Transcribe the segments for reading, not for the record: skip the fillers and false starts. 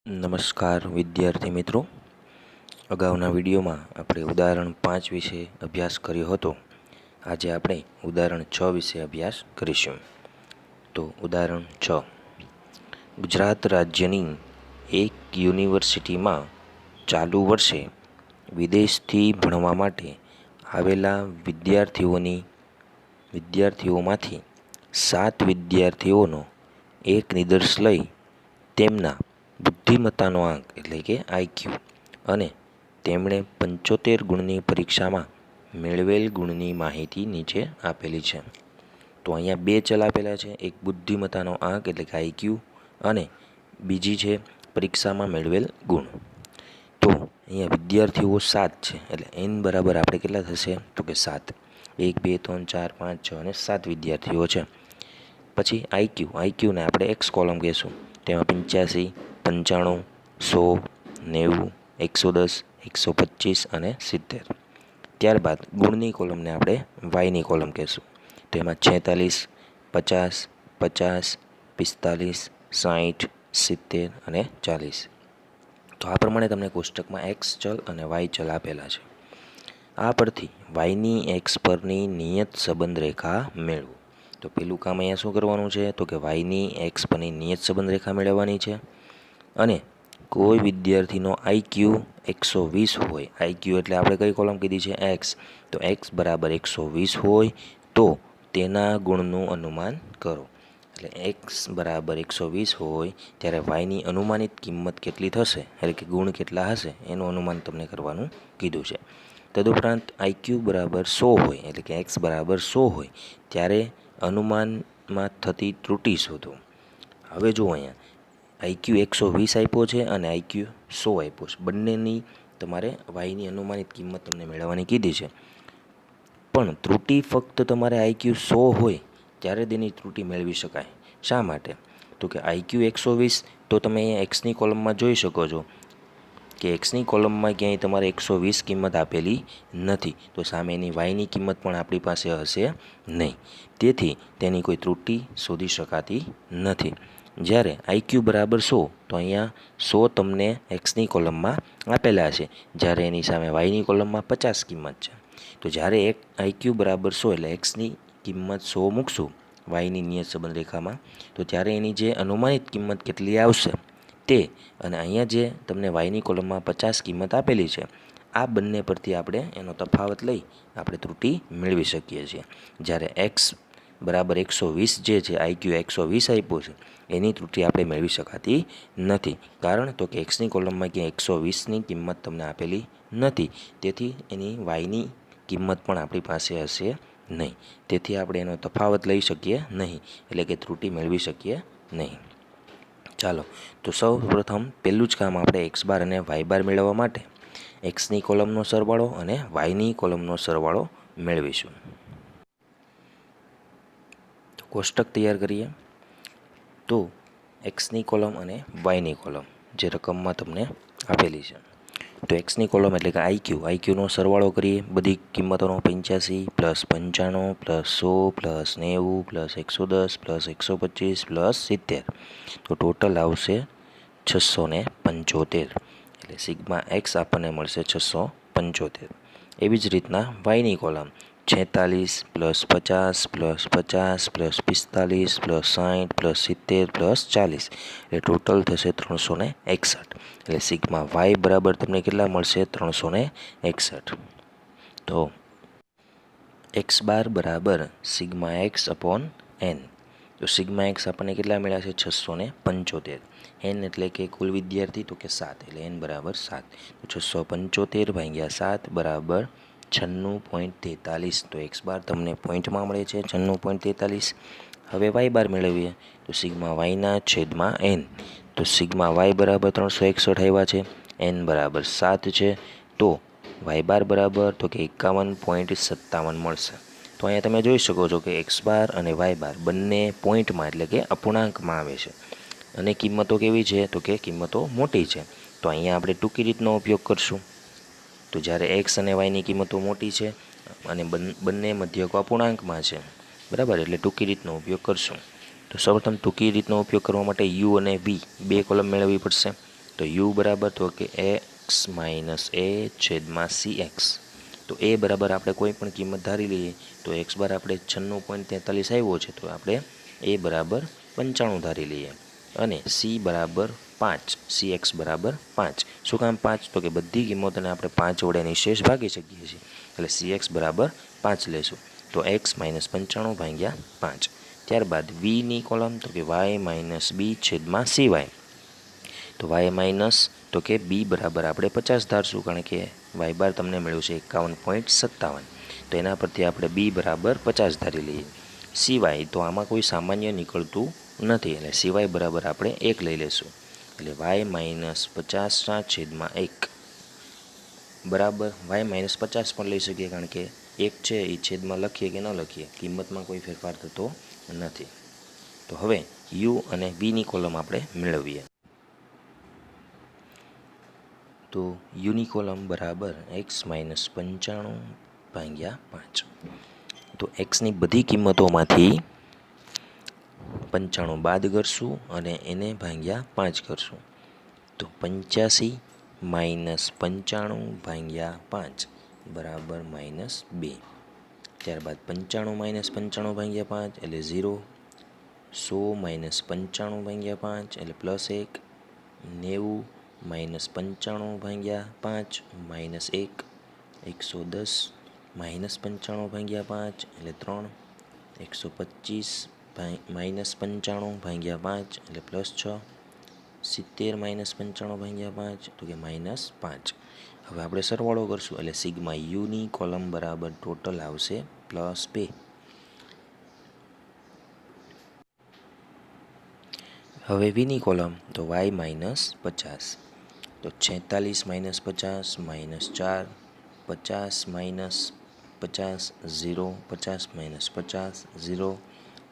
નમસ્કાર વિદ્યાર્થી મિત્રો, અગાઉના વિડીયોમાં આપણે ઉદાહરણ 5 વિશે અભ્યાસ કર્યો હતો. આજે આપણે ઉદાહરણ 6 વિશે અભ્યાસ કરીશું. તો ઉદાહરણ 6. ગુજરાત રાજ્યની એક યુનિવર્સિટીમાં ચાલુ વર્ષે વિદેશથી ભણવા માટે આવેલા વિદ્યાર્થીઓમાંથી 7 વિદ્યાર્થીઓનો એક નિદર્શ લઈ તેમના બુદ્ધિમત્તાનો આંક એટલે કે આઈક્યુ અને તેમણે 75 ગુણની પરીક્ષામાં મેળવેલ ગુણની માહિતી નીચે આપેલી છે. તો અહીંયા બે ચલ આપેલા છે, એક બુદ્ધિમત્તાનો આંક એટલે કે આઈક્યુ અને બીજી છે પરીક્ષામાં મેળવેલ ગુણ. તો અહીંયા વિદ્યાર્થીઓ 7 છે એટલે n બરાબર આપણે કેટલા થશે તો કે 7. 1 2 3 4 5 6 અને 7 વિદ્યાર્થીઓ છે. પછી આઈક્યુને આપણે એક્સ કોલમ કહેશું. તેમાં 85 95 100 90 110 125 અને 70. ત્યારબાદ ગુણની કોલમને આપણે વાયની કોલમ કહેશું. તો એમાં 46 50 50 45 60 70 અને 40. તો આ પ્રમાણે તમને કોષ્ટકમાં એક્સ ચલ અને વાય ચલ આપેલા છે. આ પરથી વાયની એક્સ પરની નિયત સંબંધ રેખા મેળવો. તો પેલું કામ અહીંયા શું કરવાનું છે તો કે વાયની એક્સ પરની નિયત સંબંધ રેખા મેળવવાની છે. અને કોઈ વિદ્યાર્થીનો આઈક્યુ 120 હોય, આઈક્યુ એટલે આપણે કઈ કોલમ કીધી છે એક્સ, તો એક્સ બરાબર 120 હોય તો તેના ગુણનું અનુમાન કરો. એટલે એક્સ બરાબર 120 હોય ત્યારે વાયની અનુમાનિત કિંમત કેટલી થશે એટલે કે ગુણ કેટલા હશે એનું અનુમાન તમને કરવાનું કીધું છે. તદુપરાંત આઈક્યુ બરાબર 100 હોય એટલે કે એક્સ બરાબર 100 હોય ત્યારે અનુમાનમાં થતી ત્રુટિ શોધો. હવે જો અહીંયા આઈક્યુ 120 આપ્યો છે અને આઈક્યુ 100 આપ્યો છે, બંનેની તમારે વાયની અનુમાનિત કિંમત તમને મેળવવાની કીધી છે. પણ ત્રુટિ ફક્ત તમારે આઈક્યુ 100 હોય ત્યારે તેની ત્રુટિ મેળવી શકાય. શા માટે તો કે આઈક્યુ 120 તો તમે અહીંયા એક્સની કોલમમાં જોઈ શકો છો કે એક્સની કોલમમાં ક્યાંય તમારે 120 કિંમત આપેલી નથી, તો સામેની વાયની કિંમત પણ આપણી પાસે હશે નહીં. તેથી તેની કોઈ ત્રુટિ શોધી શકાતી નથી. જ્યારે આઈક્યુ બરાબર 100 તો અહીંયા 100 તમને એક્સની કોલમમાં આપેલા છે, જ્યારે એની સામે વાયની કોલમમાં 50 કિંમત છે. તો જ્યારે એક આઈક્યુ બરાબર 100 એટલે એક્સની કિંમત 100 મૂકશું વાયની નિયત સંબંધ રેખામાં, તો ત્યારે એની જે અનુમાનિત કિંમત કેટલી આવશે તે અને અહીંયા જે તમને વાયની કોલમમાં 50 કિંમત આપેલી છે આ બંને પરથી આપણે એનો તફાવત લઈ આપણે ત્રુટિ મેળવી શકીએ છીએ. જ્યારે એક્સ બરાબર 120 જે છે આઈક્યુ 120 આપ્યો છે એની ત્રુટિ આપણે મેળવી શકાતી નથી, કારણ તો કે એક્સની કોલમમાં ક્યાંય 120ની કિંમત તમને આપેલી નથી, તેથી એની વાયની કિંમત પણ આપણી પાસે હશે નહીં. તેથી આપણે એનો તફાવત લઈ શકીએ નહીં એટલે કે ત્રુટિ મેળવી શકીએ નહીં. ચાલો તો સૌ પ્રથમ પહેલું જ કામ આપણે એક્સ બાર અને વાય બાર મેળવવા માટે એક્સની કોલમનો સરવાળો અને વાયની કોલમનો સરવાળો મેળવીશું. તો કોષ્ટક તૈયાર કરીએ. તો એક્સની કોલમ અને વાયની કોલમ જે રકમમાં તમને આપેલી છે, તો એક્સની કોલમ એટલે કે આઈક્યુનો સરવાળો કરીએ. બધી કિંમતોનો 85 + 95 + 100 + 90 + 110 + 125 + 70, તો ટોટલ આવશે 675. એટલે સિગ્મા એક્સ આપણને મળશે 675. એવી જ રીતના વાયની કોલમ 46 + 50 + 50 + 45 + 60 + 70 + 40, એટલે ટોટલ થશે 361. એટલે સિગ્મા વાય બરાબર તમને કેટલા મળશે 361. તો એક્સ બાર બરાબર સિગ્મા એક્સ અપોન એન. તો સિગ્મા એક્સ આપણને કેટલા મળ્યા છે 675. એન એટલે કે કુલ વિદ્યાર્થી તો કે 7 એટલે એન બરાબર 7. તો 675 ભાગ્યા 7 બરાબર 96.43. તો એક્સ બાર તમને પોઈન્ટમાં મળે છે 96.43. હવે વાય બાર મેળવીએ તો સિગ્મા વાયના છેદમાં એન. તો સિગ્મા વાય બરાબર 361 આવ્યા છે, એન બરાબર 7 છે, તો વાય બાર બરાબર તો કે 51.57 મળશે. તો અહીંયા તમે જોઈ શકો છો કે એક્સ બાર અને વાય બાર બંને પોઈન્ટમાં એટલે કે અપૂર્ણાંકમાં આવે છે અને કિંમતો કેવી છે તો કે કિંમતો મોટી છે. તો અહીંયા આપણે ટૂંકી રીતનો ઉપયોગ કરશું. તો જ્યારે એક્સ અને વાયની કિંમતો મોટી છે અને બંને મધ્યકો અપૂર્ણાંકમાં છે, બરાબર, એટલે ટૂંકી રીતનો ઉપયોગ કરશું. તો સૌપ્રથમ ટૂંકી રીતનો ઉપયોગ કરવા માટે યુ અને વી બે કોલમ મેળવવી પડશે. તો યુ બરાબર તો કે એક્સ માઇનસ એ છેદમાં સી એક્સ. તો એ બરાબર આપણે કોઈ પણ કિંમત ધારી લઈએ. તો એક્સ બાર આપણે 96.43 આવ્યો છે, તો આપણે એ બરાબર 95 ધારી લઈએ. અને સી બરાબર 5, સી એક્સ બરાબર 5. શું કામ 5? તો કે બધી કિંમતોને આપણે 5 વડે નિશેષ ભાગી શકીએ છીએ. એટલે સી એક્સ બરાબર 5 લેશું. તો એક્સ માઇનસ 95 ભાગ્યા 5. ત્યારબાદ વીની કોલમ તો કે વાય માઇનસ બી છેદમાં સી વાય. તો વાય માઇનસ તો કે બી બરાબર આપણે 50 ધારશું, કારણ કે વાય બાર તમને મળ્યું છે 51.57. તો એના પરથી આપણે બી બરાબર 50 ધારી લઈએ. સિવાય તો આમાં કોઈ સામાન્ય નીકળતું નથી, એટલે સિવાય બરાબર આપણે 1 લઈ લેશું. એટલે વાય માઇનસ 50 છેદમાં 1 બરાબર વાય માઇનસ 50 પણ લઈ શકીએ, કારણ કે 1 છે એ છેદમાં લખીએ કે ન લખીએ, કિંમતમાં કોઈ ફેરફાર થતો નથી. તો હવે યુ અને વીની કોલમ આપણે મેળવીએ. તો યુની કોલમ બરાબર એક્સ માઇનસ 95 ભાગ્યા 5. તો એક્સની બધી કિંમતોમાંથી 95 બાદ કરશું અને એને ભાગ્યા 5 કરશું. તો 85 માઇનસ 95 ભાગ્યા 5 બરાબર -2. ત્યારબાદ 95 માઇનસ 95 ભાગ્યા 5 એટલે 0. 100 માઇનસ 95 ભાગ્યા 5 એટલે +1. 90 માઇનસ 95 ભાગ્યા 5 -1. 110 માઇનસ 95 ભાગ્યા 5 એટલે 3. 125 માઇનસ 95 ભાગ્યા 5 એટલે +6. 70 માઇનસ 95 ભાગ્યા 5 તો કે -5. હવે આપણે સરવાળો કરશું, એટલે સિગ્મા યુની કોલમ બરાબર ટોટલ આવશે +2. હવે વીની કોલમ તો વાય માઇનસ 50. તો 46 minus 50 -4. 50 minus 50 0. 50 minus 50 0.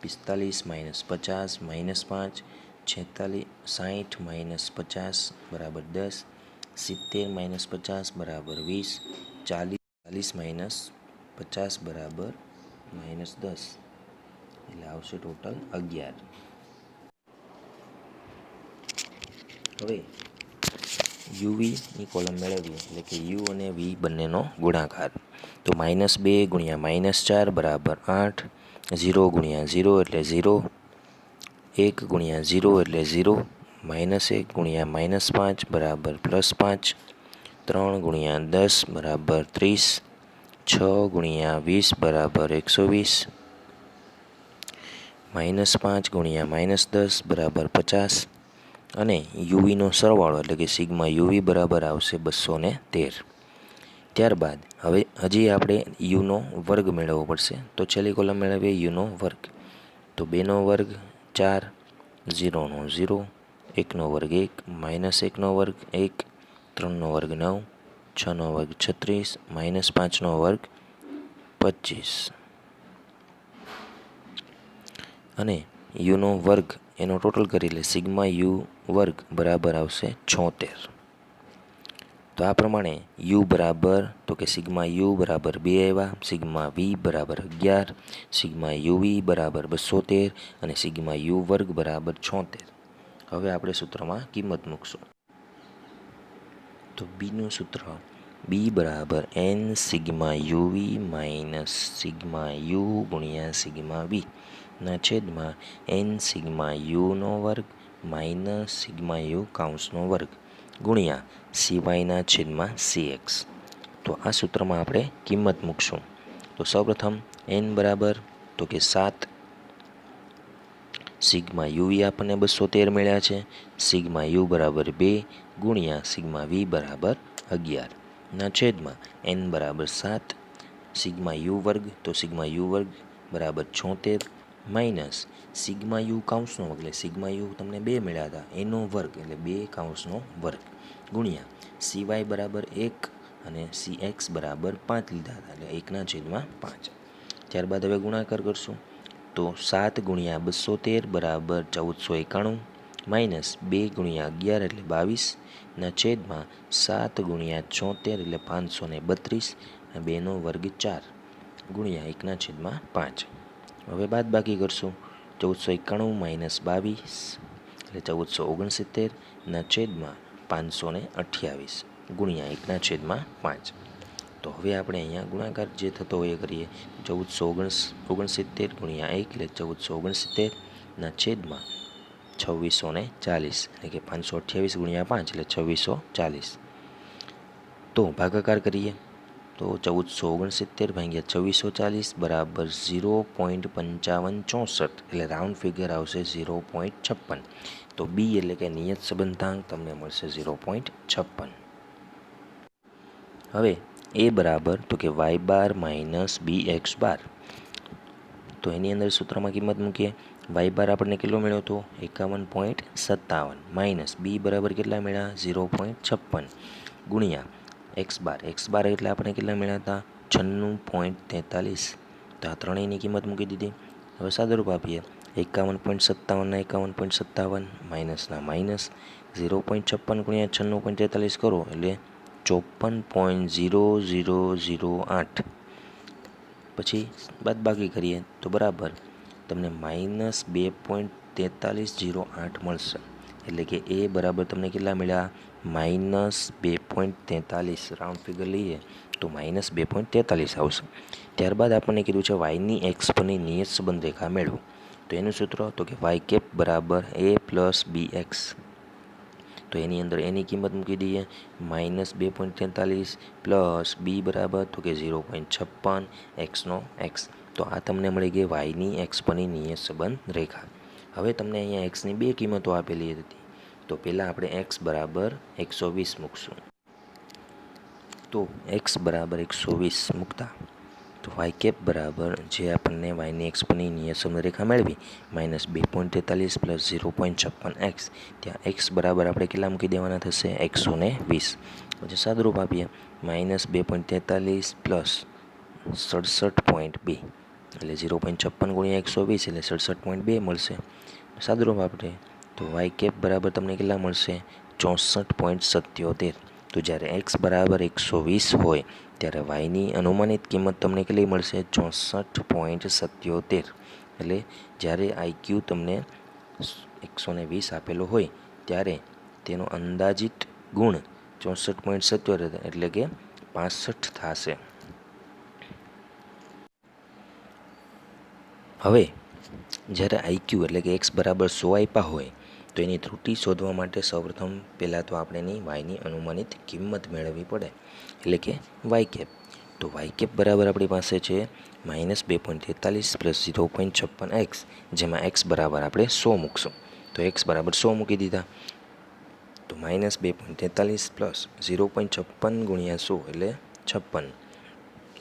45 minus 50 -5. 46 60 minus 50 બરાબર 10. 70 માઇનસ 50 બરાબર 20. 40 માઇનસ 50 બરાબર -10. એટલે આવશે ટોટલ 11. હવે યુવીની કોલમ મેળવીએ, એટલે કે યુ અને વી બંનેનો ગુણાકાર. તો -2 ગુણ્યા -4 બરાબર 8. 0 ગુણ્યા 0 એટલે 0. 1 ગુણ્યા 0 એટલે 0. -1 ગુણ્યા -5 બરાબર +5. 3 ગુણ્યા 10 બરાબર 30. 6 ગુણ્યા 20 બરાબર 120. -5 ગુણ્યા -10 બરાબર 50. અને યુવીનો સરવાળો એટલે કે સિગ્મા યુવી બરાબર આવશે 213. ત્યારબાદ હવે હજી આપણે યુનો વર્ગ મેળવવો પડશે. તો છેલ્લી કોલમ મેળવીએ યુનો વર્ગ. તો 2નો વર્ગ 4. 0નો 0. 1નો વર્ગ 1. -1નો વર્ગ 1. 3નો વર્ગ 9. 6નો વર્ગ 36. -5નો વર્ગ 25. અને યુનો વર્ગ એનો ટોટલ કરી લે, સિગ્મા યુ વર્ગ બરાબર આવશે 76. તો આ પ્રમાણે યુ બરાબર તો કે સિગ્મા યુ બરાબર 2 આવ્યા, સિગ્મા વી બરાબર 11, સિગ્મા યુવી બરાબર 213 અને સિગ્મા યુ વર્ગ બરાબર 76. હવે આપણે સૂત્રમાં કિંમત મૂકશું. તો બીનું સૂત્ર બી બરાબર n sigma u v minus sigma u ગુણ્યા સિગ્મા વી ના છેદમાં એન સિગ્મા યુનો વર્ગ માઇનસ સિગ્મા યુ કાઉન્સનો વર્ગ ગુણ્યા સિવાયના છેદમાં CX. તો આ સૂત્રમાં આપણે કિંમત મૂકશું. તો સૌપ્રથમ એન બરાબર તો કે 7. સિગ્મા યુવી આપણને 213 મળ્યા છે. સિગ્મા યુ બરાબર 2 ગુણ્યા સિગ્મા વી બરાબર 11 ના છેદમાં એન બરાબર 7. સિગ્મા યુ વર્ગ તો સિગ્મા યુ વર્ગ બરાબર 76 માઇનસ સિગ્મા યુ કાઉન્સનો વર્ગ એટલે સિગ્મા યુ તમને 2 મળ્યા હતા એનો વર્ગ એટલે 2 કાઉન્સનો વર્ગ ગુણ્યા CY બરાબર 1 અને CX બરાબર 5 લીધા હતા એટલે 1/5. ત્યારબાદ હવે ગુણાકાર કરશું. તો 7 ગુણ્યા 213 બરાબર 1491 માઇનસ 2 ગુણ્યા 11 એટલે 22 ના છેદમાં 7 ગુણ્યા 76 એટલે 532 અને 2નો વર્ગ 4 ગુણ્યા 1/5. હવે બાદ બાકી કરશું. 1491 માઇનસ 22 એટલે 1469 ના છેદમાં 528 ગુણ્યા 1/5. તો હવે આપણે અહીંયા ગુણાકાર જે થતો હોય એ કરીએ. 1469 ગુણ્યા 1 એટલે 1469 2640, એટલે કે 528 ગુણ્યા 5 એટલે 2640. તો ભાગાકાર કરીએ તો 1469 ભાગ્યા 2640 બરાબર 0.5564, એટલે રાઉન્ડ ફિગર આવશે 0.56. તો બી એટલે કે નિયત સંબંધાંક તમને મળશે 0.56. હવે એ બરાબર તો કે વાય બાર માઇનસ બી એક્સ બાર. તો એની અંદર સૂત્રમાં કિંમત મૂકીએ. વાય બાર આપણને કેટલો મળ્યો હતો? 51.57 માઇનસ બી બરાબર કેટલા મળ્યા? 0.56 ગુણ્યા એક્સ બાર એટલે આપણે કેટલા મળ્યા હતા? 96.43. તો આ ત્રણેયની કિંમત મૂકી દીધી. હવે સાદુરૂપ આપીએ. 51.57 51.57 માઇનસના માઇનસ 0.56 ગુણ્યા 96.43 કરો એટલે 54.0008. પછી બાદબાકી કરીએ તો બરાબર તમને -2.4308 મળશે. એટલે કે એ બરાબર તમને કેટલા મળ્યા? -2.43. રાઉન્ડ ફિગર લઈએ તો -2.43 આવશે. ત્યારબાદ આપણને કીધું છે વાયની એક્સ પરની નિયત સંબંધ રેખા મેળવો. તો એનું સૂત્ર તો કે વાય કેપ બરાબર a પ્લસ બી એક્સ. તો એની અંદર એની કિંમત મૂકી દઈએ. -2.43 પ્લસ બી બરાબર તો કે 0.56 એક્સનો એક્સ. તો આ તમને મળી ગઈ વાયની એક્સ પરની નિયત સંબંધ રેખા. હવે તમને અહીંયા એક્સની બે કિંમતો આપેલી હતી. તો પહેલાં આપણે એક્સ બરાબર 120 મૂકશું. તો એક્સ બરાબર 120 મૂકતા તો વાય કેપ બરાબર જે આપણને વાયની એક્સ પરની નિયત સંબંધ રેખા મેળવી -2.43 પ્લસ 0.56 એક્સ. ત્યાં એક્સ બરાબર આપણે કેટલા મૂકી દેવાના થશે? 120. પછી સાદુરૂપ આપીએ. -2.43 પ્લસ 67.2 એટલે 0.56 ગુણ્યા 120 એટલે 67.2 મળશે. સાદુરૂપ આપણે તો વાય કેપ બરાબર તમને કેટલા મળશે? 64.77. તો જ્યારે એક્સ બરાબર 120 હોય ત્યારે વાયની અનુમાનિત કિંમત તમને કેટલી મળશે? 64.77. એટલે જ્યારે આઈક્યુ તમને 120 આપેલો હોય ત્યારે તેનો અંદાજિત ગુણ 64.77 એટલે કે 65 થશે. હવે જ્યારે આઈક્યુ એટલે કે એક્સ બરાબર 100 આપ્યા હોય તો એની ત્રુટિ શોધવા માટે સૌપ્રથમ પહેલાં તો આપણે એની વાયની અનુમાનિત કિંમત મેળવવી પડે, એટલે કે વાય કેપ. તો વાય કેપ બરાબર આપણી પાસે છે -2.43 પ્લસ 0.56 એક્સ, જેમાં એક્સ બરાબર આપણે 100 મૂકશું. તો એક્સ બરાબર 100 મૂકી દીધા. તો -2.43 પ્લસ 0.56 ગુણ્યા 100 એટલે 56.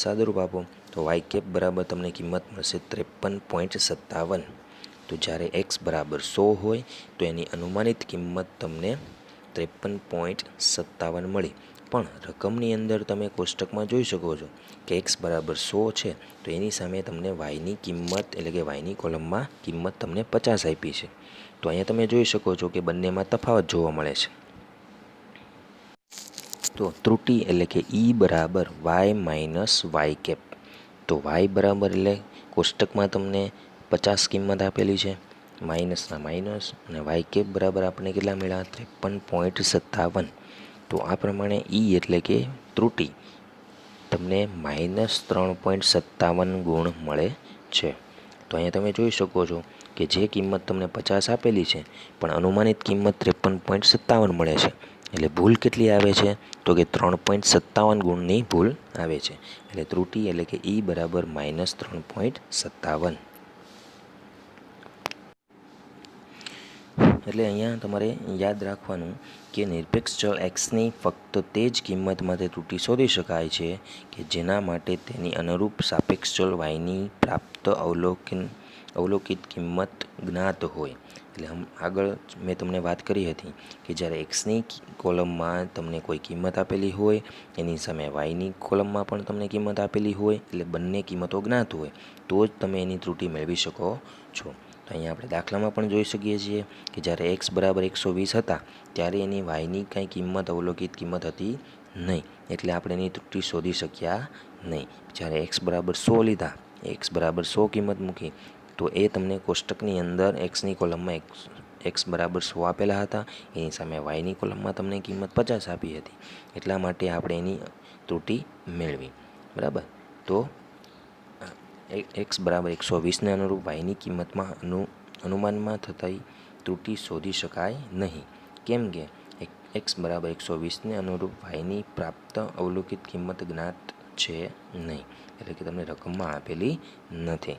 સાદુરૂપ આપો તો વાય કેપ બરાબર તમને કિંમત મળશે 53.57. તો જ્યારે એક્સ બરાબર 100 હોય તો એની અનુમાનિત કિંમત તમને 53.57 મળી. પણ રકમની અંદર તમે કોષ્ટકમાં જોઈ શકો છો કે એક્સ બરાબર 100 છે તો એની સામે તમને વાયની કિંમત એટલે કે વાયની કોલમમાં કિંમત તમને 50 આપી છે. તો અહીંયા તમે જોઈ શકો છો કે બંનેમાં તફાવત જોવા મળે છે. તો ત્રુટિ એટલે કે ઈ બરાબર વાય માઇનસ વાય કેપ. તો વાય બરાબર એટલે કોષ્ટકમાં તમને 50 કિંમત આપેલી છે, માઇનસના માઇનસ, અને વાય કેપ બરાબર આપણે કેટલા મળ્યા? 53.57. તો આ પ્રમાણે ઈ એટલે કે ત્રુટિ તમને -3.57 ગુણ મળે છે. તો અહીંયા તમે જોઈ શકો છો કે જે કિંમત તમને 50 આપેલી છે પણ અનુમાનિત કિંમત 53.57 મળે છે. એટલે ભૂલ કેટલી આવે છે? તો કે 3.57 ગુણની ભૂલ આવે છે. એટલે ત્રુટિ એટલે કે ઈ બરાબર -3.57. એટલે અહીંયા તમારે યાદ રાખવાનું કે નિરપેક્ષ ચલ એક્સની ફક્ત તે જ કિંમત માટે ત્રુટિ શોધી શકાય છે કે જેના માટે તેની અનુરૂપ સાપેક્ષ ચલ વાયની પ્રાપ્ત અવલોકિત કિંમત જ્ઞાત હોય. એટલે આગળ મેં તમને વાત કરી હતી કે જ્યારે એક્સની કોલમમાં તમને કોઈ કિંમત આપેલી હોય એની સામે વાયની કોલમમાં પણ તમને કિંમત આપેલી હોય એટલે બંને કિંમતો જ્ઞાત હોય તો જ તમે એની ત્રુટિ મેળવી શકો છો. તો અહીંયા આપણે દાખલામાં પણ જોઈ શકીએ છીએ કે જ્યારે એક્સ બરાબર 120 હતા ત્યારે એની વાયની કાંઈ કિંમત અવલોકિત કિંમત હતી નહીં, એટલે આપણે એની ત્રુટિ શોધી શક્યા નહીં. જ્યારે એક્સ બરાબર 100 લીધા, એક્સ બરાબર 100 કિંમત મૂકી તો એ તમને કોષ્ટકની અંદર એક્સની કોલમમાં એક્સ બરાબર 100 આપેલા હતા, એની સામે વાયની કોલમમાં તમને કિંમત 50 આપી હતી, એટલા માટે આપણે એની ત્રુટિ મેળવી. બરાબર. તો એક્સ બરાબર 120ને અનુરૂપ વાયની કિંમતમાં અનુમાનમાં થતી ત્રુટિ શોધી શકાય નહીં, કેમ કે એક્સ બરાબર 120ને અનુરૂપ વાયની પ્રાપ્ત અવલોકિત કિંમત જ્ઞાત છે નહીં, એટલે કે તમને રકમમાં આપેલી નથી.